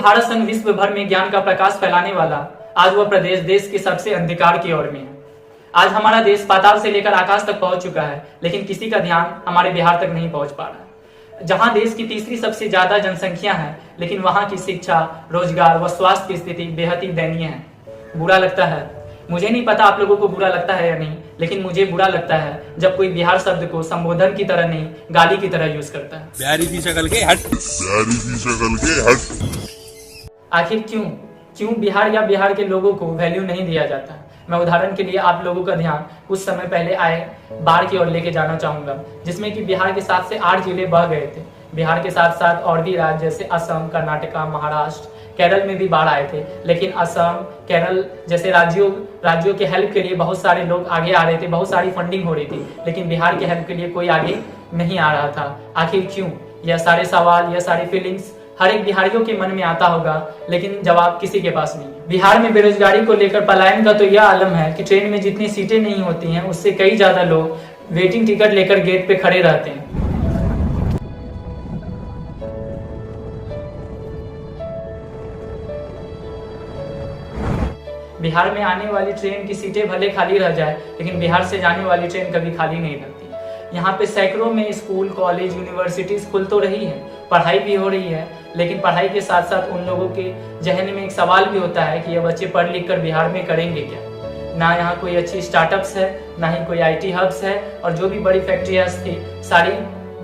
भारत संघ विश्व भर में ज्ञान का प्रकाश फैलाने वाला, आज वह प्रदेश देश के सबसे अंधकार की ओर में है। आज हमारा देश पाताल से लेकर आकाश तक पहुंच चुका है, लेकिन किसी का ध्यान हमारे बिहार तक नहीं पहुंच पा रहा है। जहां देश की तीसरी सबसे ज्यादा जनसंख्या है, लेकिन वहां की शिक्षा, रोजगार व स्वास्थ्य की स्थिति बेहद ही दयनीय है। बुरा लगता है, मुझे नहीं पता आप लोगों को बुरा लगता है या नहीं, लेकिन मुझे बुरा लगता है जब कोई बिहार शब्द को संबोधन की तरह नहीं, गाली की तरह यूज करता है। बिहारी की शक्ल के हट। आखिर क्यों बिहार या बिहार के लोगों को वैल्यू नहीं दिया जाता? मैं उदाहरण के लिए आप लोगों का ध्यान कुछ समय पहले आए बाढ़ की ओर लेके जाना चाहूंगा, जिसमें कि बिहार के 7 से 8 जिले बह गए थे। बिहार के साथ साथ और भी राज्य जैसे असम, कर्नाटका, महाराष्ट्र, केरल में भी बाढ़ आए थे, लेकिन असम, केरल जैसे राज्यों के हेल्प के लिए बहुत सारे लोग आगे आ रहे थे, बहुत सारी फंडिंग हो रही थी, लेकिन बिहार के हेल्प के लिए कोई आगे नहीं आ रहा था। आखिर क्यों? यह सारे सवाल, यह सारी फीलिंग्स हर एक बिहारियों के मन में आता होगा, लेकिन जवाब किसी के पास नहीं है। बिहार में बेरोजगारी को लेकर पलायन का तो यह आलम है कि ट्रेन में जितनी सीटें नहीं होती हैं, उससे कई ज्यादा लोग वेटिंग टिकट लेकर गेट पे खड़े रहते हैं। बिहार में आने वाली ट्रेन की सीटें भले खाली रह जाए, लेकिन बिहार से जाने वाली ट्रेन कभी खाली नहीं रहती। यहाँ पे सैकड़ों में स्कूल, कॉलेज, यूनिवर्सिटीज खुल तो रही है, पढ़ाई भी हो रही है, लेकिन पढ़ाई के साथ साथ उन लोगों के जहन में एक सवाल भी होता है कि ये बच्चे पढ़ लिख कर बिहार में करेंगे क्या। ना यहाँ कोई अच्छी स्टार्टअप्स है, ना ही कोई IT हब्स है, और जो भी बड़ी फैक्ट्रियाज थी सारी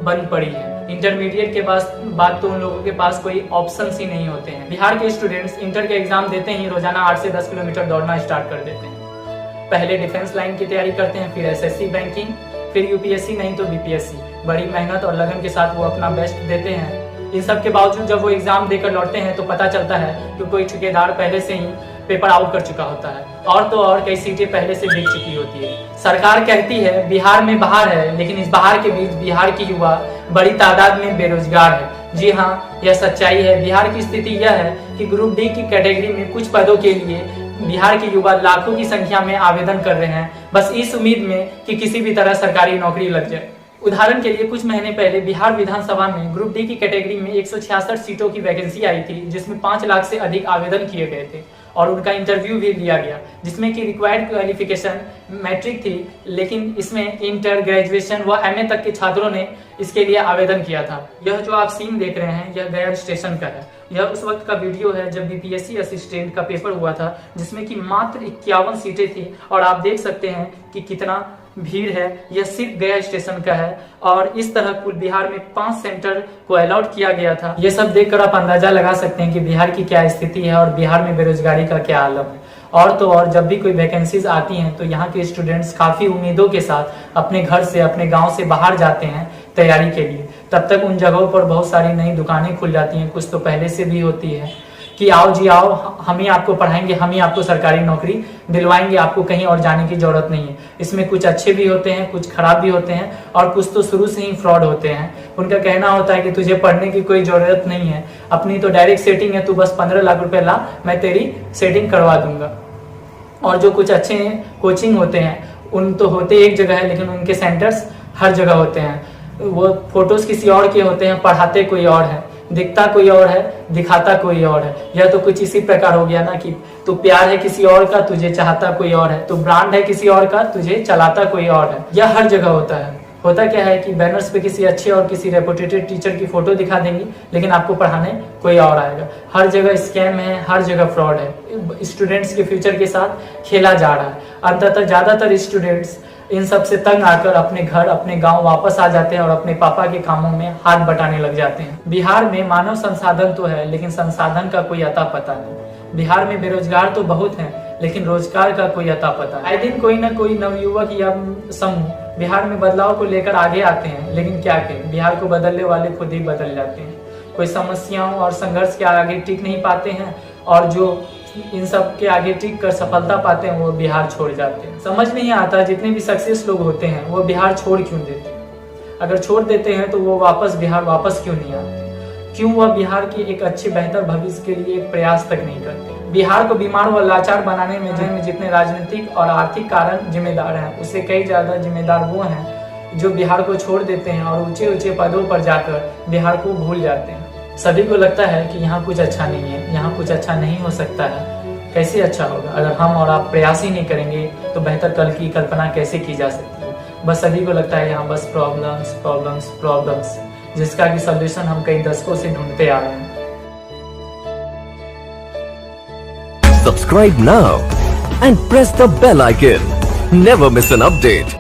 बंद पड़ी है। इंटरमीडिएट के बाद तो उन लोगों के पास कोई ऑप्शंस ही नहीं होते हैं। बिहार के स्टूडेंट्स इंटर के एग्जाम देते ही रोजाना 8 से 10 किलोमीटर दौड़ना स्टार्ट कर देते हैं। पहले डिफेंस लाइन की तैयारी करते हैं, फिर SSC, बैंकिंग, फिर UPSC, नहीं तो BPSC। बड़ी मेहनत और लगन के साथ वो अपना बेस्ट देते हैं। इन सब के बावजूद जब वो एग्जाम देकर लौटते हैं तो पता चलता है कि कोई ठेकेदार पहले से ही पेपर आउट कर चुका होता है, और तो और कई सीटें पहले से बिक चुकी होती है। सरकार कहती है बिहार में बाहर है, लेकिन इस बाहर के बीच बिहार की युवा बड़ी तादाद में बेरोजगार है। जी हाँ, यह सच्चाई है। बिहार की स्थिति यह है कि ग्रुप D की कैटेगरी में कुछ पदों के लिए बिहार के युवा लाखों की संख्या में आवेदन कर रहे हैं, बस इस उम्मीद में कि किसी भी तरह सरकारी नौकरी लग जाए। उदाहरण के लिए कुछ महीने पहले बिहार विधानसभा में ग्रुप D की कैटेगरी में 166 सीटों की वैकेंसी आई थी, जिसमें 5 लाख से अधिक आवेदन किए गए थे और उनका इंटरव्यू भी लिया गया, जिसमें कि रिक्वायर्ड क्वालिफिकेशन मैट्रिक थी, लेकिन इसमें इंटर, ग्रेजुएशन व MA तक के छात्रों ने इसके लिए आवेदन किया था। यह जो आप सीन देख रहे हैं, यह गया स्टेशन का है। यह उस वक्त का वीडियो है जब BPSC असिस्टेंट का पेपर हुआ था, जिसमें कि मात्र 51 सीटें थी, और आप देख सकते हैं कि कितना भीड़ है। यह सिर्फ गया स्टेशन का है, और इस तरह कुल बिहार में 5 सेंटर को अलॉट किया गया था। ये सब देखकर आप अंदाजा लगा सकते हैं कि बिहार की क्या स्थिति है और बिहार में बेरोजगारी का क्या आलम है। और तो और जब भी कोई वैकेंसीज आती हैं तो यहाँ के स्टूडेंट्स काफी उम्मीदों के साथ अपने घर से, अपने गांव से बाहर जाते हैं तैयारी के लिए। तब तक उन जगहों पर बहुत सारी नई दुकानें खुल जाती हैं, कुछ तो पहले से भी होती है कि आओ जी आओ, हम ही आपको पढ़ाएंगे, हम ही आपको सरकारी नौकरी दिलवाएंगे, आपको कहीं और जाने की जरूरत नहीं है। इसमें कुछ अच्छे भी होते हैं, कुछ खराब भी होते हैं, और कुछ तो शुरू से ही फ्रॉड होते हैं। उनका कहना होता है कि तुझे पढ़ने की कोई जरूरत नहीं है, अपनी तो डायरेक्ट सेटिंग है, तू बस 15 लाख रुपए ला, मैं तेरी सेटिंग करवा दूंगा। और जो कुछ अच्छे कोचिंग होते हैं, उन तो होते एक जगह है, लेकिन उनके सेंटर्स हर जगह होते हैं। वो फोटोज किसी और के होते हैं, पढ़ाते कोई और है, दिखता कोई और है, दिखाता कोई और है। यह तो कुछ इसी प्रकार हो गया ना कि तू प्यार है किसी और का, तुझे चाहता कोई और है, तू ब्रांड है किसी और का, तुझे चलाता कोई और है। यह हर जगह होता है। होता क्या है कि बैनर्स पे किसी अच्छे और किसी रेपुटेटेड टीचर की फोटो दिखा देंगी, लेकिन आपको पढ़ाने कोई और आएगा। हर जगह स्कैम है, हर जगह फ्रॉड है। स्टूडेंट्स के फ्यूचर के साथ खेला जा रहा है। अंततः ज्यादातर स्टूडेंट्स इन सब से तंग आकर अपने घर, अपने गांव वापस आ जाते हैं और अपने पापा के कामों में हाथ बटाने लग जाते हैं। बिहार में मानव संसाधन तो है, लेकिन संसाधन का कोई अता पता नहीं। बिहार में बेरोजगार तो बहुत हैं, लेकिन रोजगार का कोई अता पता। आए दिन कोई ना कोई नवयुवक या समूह बिहार में बदलाव को लेकर आगे आते हैं, लेकिन क्या करें, बिहार को बदलने वाले खुद ही बदल जाते हैं। कोई समस्याओं और संघर्ष के आगे टिक नहीं पाते हैं, और जो इन सब के आगे टिक कर सफलता पाते हैं वो बिहार छोड़ जाते हैं। समझ नहीं आता जितने भी सक्सेस लोग होते हैं वो बिहार छोड़ क्यों देते हैं। अगर छोड़ देते हैं तो वो बिहार वापस क्यों नहीं आते। क्यों वह बिहार की एक अच्छे बेहतर भविष्य के लिए एक प्रयास तक नहीं करते। बिहार को बीमार व लाचार बनाने में जितने राजनीतिक और आर्थिक कारण जिम्मेदार हैं, उससे कई ज्यादा जिम्मेदार वो हैं जो बिहार को छोड़ देते हैं और ऊंचे ऊंचे पदों पर जाकर बिहार को भूल जाते हैं। सभी को लगता है कि यहाँ कुछ अच्छा नहीं है, यहाँ कुछ अच्छा नहीं हो सकता है। कैसे अच्छा होगा? अगर हम और आप प्रयास ही नहीं करेंगे तो बेहतर कल की कल्पना कैसे की जा सकती है? बस सभी को लगता है यहाँ बस प्रॉब्लम्स प्रॉब्लम्स प्रॉब्लम्स, जिसका कि सॉल्यूशन हम कई दशकों से ढूंढते आ रहे हैं। Subscribe now and press the bell icon. Never miss an update.